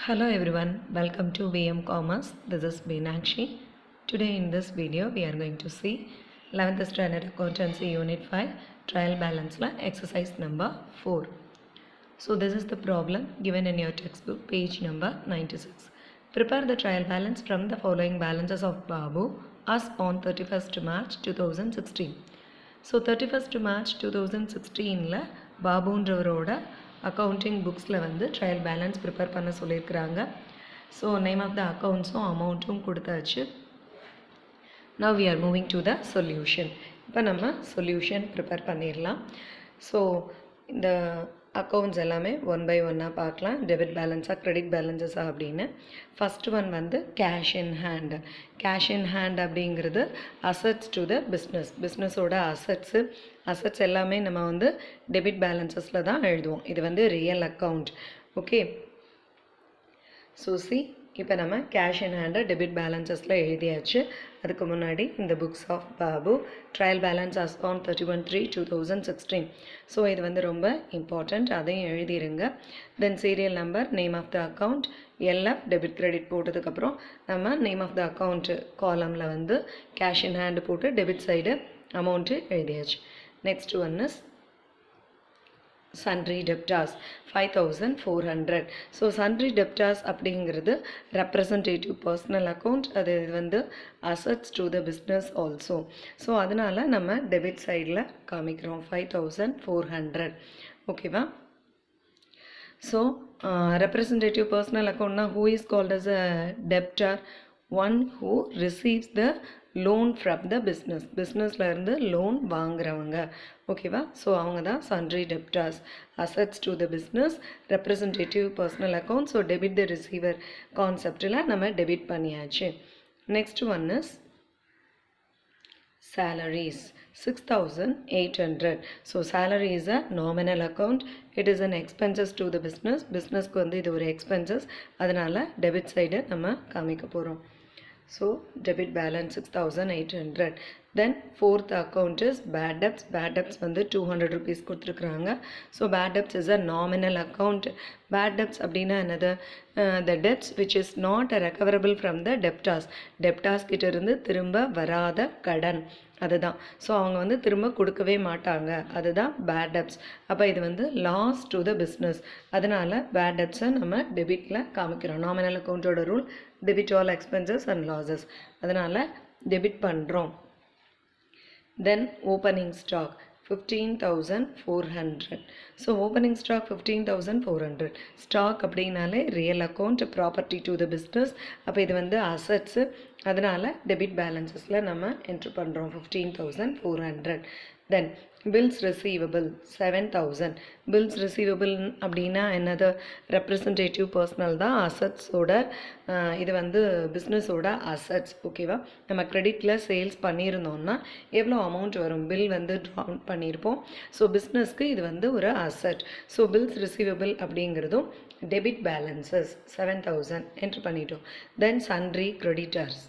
Hello everyone, welcome to VM Commerce. This is Beenakshi. Today in this video we are going to see 11th Standard Accountancy Unit 5 Trial Balance la exercise number 4. So this is the problem given in your textbook, page number 96. Prepare the trial balance from the following balances of Babu as on 31st March 2016. So 31st March 2016 பாபுன்றவரோட accounting புக்ஸில் வந்து trial balance prepare பண்ண சொல்லியிருக்கிறாங்க. So name of த அக்கௌண்ட்ஸும் அமௌண்ட்டும் கொடுத்தாச்சு. Now we are moving to the solution. இப்போ நம்ம solution prepare பண்ணிடலாம். So இந்த accounts எல்லாமே ஒன் பை ஒன்னாக பார்க்கலாம். டெபிட் பேலன்ஸாக கிரெடிட் பேலன்ஸஸாக அப்படின்னு. ஃபஸ்ட்டு ஒன் வந்து cash in hand. Cash in hand அப்படிங்கிறது அசட்ஸ் டு த பிஸ்னஸோட அசட்ஸ் எல்லாமே நம்ம வந்து டெபிட் பேலன்ஸஸில் தான் எழுதுவோம். இது வந்து ரியல் அக்கௌண்ட். ஓகே, ஸோ இப்போ நம்ம கேஷ் இன் ஹேண்டை டெபிட் பேலன்ஸஸில் எழுதியாச்சு. அதுக்கு முன்னாடி இந்த books of Babu trial balance as on 31/3/2016. So இது வந்து ரொம்ப இம்பார்ட்டண்ட், அதையும் எழுதிருங்க. Then serial number, name of the account, LF debit credit போட்டதுக்கப்புறம் நம்ம நேம் ஆஃப் த அக்கௌண்ட் காலமில் வந்து கேஷ் இன் ஹேண்டு போட்டு டெபிட் சைடு அமௌண்ட்டு எழுதியாச்சு. Next one is sundry debtors 5400. So sundry debtors அப்படிங்கிறது representative personal account. அது வந்து assets to the business also. So அதனால் நம்ம டெபிட் சைடில் காமிக்கிறோம் 5400. ஓகேவா? So representative personal account who is called as a debtor? One who receives the loan from the பிஸ்னஸில் இருந்து லோன் வாங்குறவங்க. ஓகேவா? ஸோ அவங்க தான் sundry debtors. Assets to the business, representative personal account. So debit the receiver கான்செப்டில் நம்ம debit பண்ணியாச்சு. Next one is salaries 6800. So salary is a nominal account. It is an expenses to the businessக்கு வந்து இது ஒரு expenses. அதனால் debit side நம்ம காமிக்க போகிறோம். So debit balance 6800. Then fourth account is bad debts. Bad debts வந்து 200 rupees கொடுத்துருக்குறாங்க. So bad debts is a nominal account. Bad debts அப்படின்னா என்னது? The debts which is not recoverable from the debtors கிட்ட இருந்து திரும்ப வராத கடன், அதுதான். ஸோ அவங்க வந்து திரும்ப கொடுக்கவே மாட்டாங்க, அதுதான் பேட் டெப்ட்ஸ். அப்போ இது வந்து லாஸ் டு த பிஸ்னஸ். அதனால் பேட் டெப்ட்ஸை நம்ம டெபிட்டில் காமிக்கிறோம். நாமினல் அக்கௌண்ட்டோட rule debit all expenses and losses. அதனால் டெபிட் பண்ணுறோம். Then opening stock 15,400. So opening stock 15,400. Stock அப்படின்னாலே real account, property to the business. அப்போ இது வந்து அசட்ஸு. அதனால் டெபிட் பேலன்சஸில் நம்ம என்ட்ரு பண்ணுறோம் 15,400. தென் பில்ஸ் ரிசீவபிள் 7,000. பில்ஸ் ரிசீவபிள் அப்படின்னா என்னது? ரெப்ரசன்டேட்டிவ் பர்சனல் தான் அசட்ஸோட, இது வந்து பிஸ்னஸோட அசட்ஸ். ஓகேவா? நம்ம கிரெடிட்டில் சேல்ஸ் பண்ணியிருந்தோம்னா எவ்வளோ அமௌண்ட் வரும்? பில் வந்து ட்ரா பண்ணியிருப்போம். ஸோ பிஸ்னஸ்க்கு இது வந்து ஒரு அசட். ஸோ பில்ஸ் ரிசீவபிள் அப்படிங்கிறதும் டெபிட் பேலன்சஸ் 7,000 என்ட்ரு பண்ணிட்டோம். Then sundry creditors.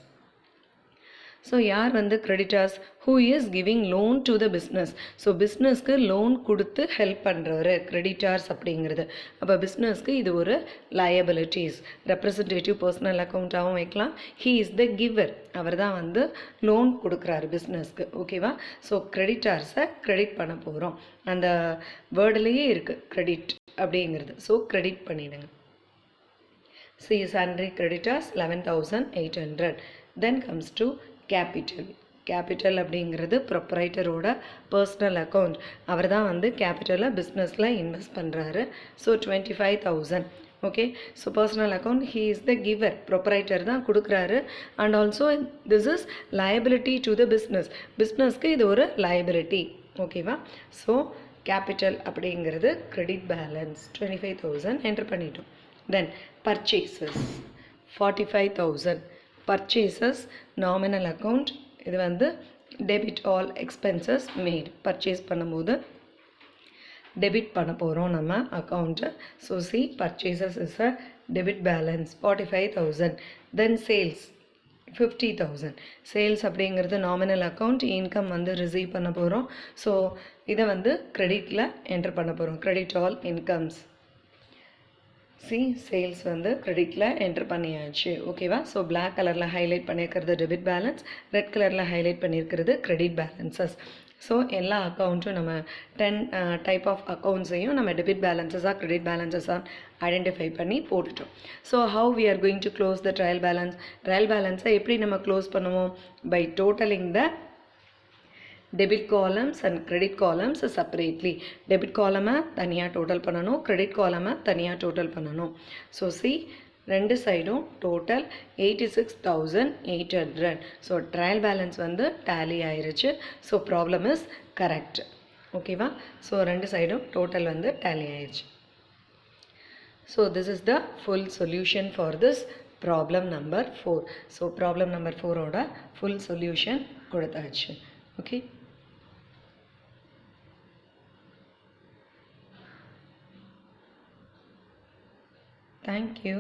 ஸோ யார் வந்து creditors? Who is giving loan to the business. So பிஸ்னஸ்க்கு லோன் கொடுத்து ஹெல்ப் பண்ணுறவர் கிரெடிட்டார்ஸ் அப்படிங்கிறது. அப்போ பிஸ்னஸ்க்கு இது ஒரு லயபிலிட்டிஸ். ரெப்ரசன்டேட்டிவ் பர்சனல் அக்கௌண்ட்டாகவும் வைக்கலாம். He is the giver. அவர் தான் வந்து லோன் கொடுக்குறாரு பிஸ்னஸ்க்கு. ஓகேவா? ஸோ கிரெடிட்டார்ஸை கிரெடிட் பண்ண போகிறோம். அந்த வேர்டுலேயே இருக்குது கிரெடிட் அப்படிங்கிறது. ஸோ கிரெடிட் பண்ணிவிடுங்க. C sundry creditors 11,800. Then comes to capital அப்படிங்கிறது ப்ரொப்ரைட்டரோட பர்சனல் அக்கௌண்ட். அவர் தான் வந்து கேபிட்டலை பிஸ்னஸில் இன்வெஸ்ட் பண்ணுறாரு. So 25,000. Okay, so personal account, he is the giver. Proprietor தான் கொடுக்குறாரு. And also this is liability to the பிஸ்னஸ்க்கு இது ஒரு லயபிலிட்டி. ஓகேவா? ஸோ கேபிட்டல் அப்படிங்கிறது கிரெடிட் பேலன்ஸ் 25,000 என்டர் பண்ணிட்டோம். Then purchases 45,000. Purchases nominal account. இது வந்து debit all expenses made. Purchase பண்ணும்போது டெபிட் பண்ண போகிறோம் நம்ம account. So see purchases is a debit balance 45,000. Then sales 50,000. Sales அப்படிங்கிறது நாமினல் அக்கௌண்ட். இன்கம் வந்து ரிசீவ் பண்ண போகிறோம். ஸோ இதை வந்து கிரெடிட்டில் என்டர் பண்ண போகிறோம். Credit all incomes. சி சேல்ஸ் வந்து கிரெடிட்டில் என்ட்ரு பண்ணியாச்சு ஓகேவா. ஸோ பிளாக் கலரில் ஹைலைட் பண்ணியிருக்கிறது டெபிட் பேலன்ஸ், ரெட் கலரில் ஹைலைட் பண்ணியிருக்கிறது கிரெடிட் பேலன்சஸ். ஸோ எல்லா அக்கௌண்ட்டும் நம்ம 10 டைப் ஆஃப் அக்கௌண்ட்ஸையும் நம்ம டெபிட் பேலன்சஸாக கிரெடிட் பேலன்சஸாக ஐடென்டிஃபை பண்ணி போட்டுட்டோம். So how we are going to close the trial balance? Trial பேலன்ஸை எப்படி நம்ம க்ளோஸ் பண்ணுவோம்? By totalling the debit columns and credit columns separately. debit column தனியாக டோட்டல் பண்ணணும், credit column தனியாக டோட்டல் பண்ணணும். ஸோ see ரெண்டு சைடும் டோட்டல் 86,800. ஸோ ட்ரையல் பேலன்ஸ் வந்து டேலி ஆயிருச்சு. ஸோ ப்ராப்ளம் இஸ் கரெக்ட் ஓகேவா. ஸோ ரெண்டு சைடும் டோட்டல் வந்து டேலி ஆயிருச்சு. So this is the full solution for this problem number 4. So problem number 4ஓட ஃபுல் சொல்யூஷன் கொடுத்தாச்சு. Okay. Thank you.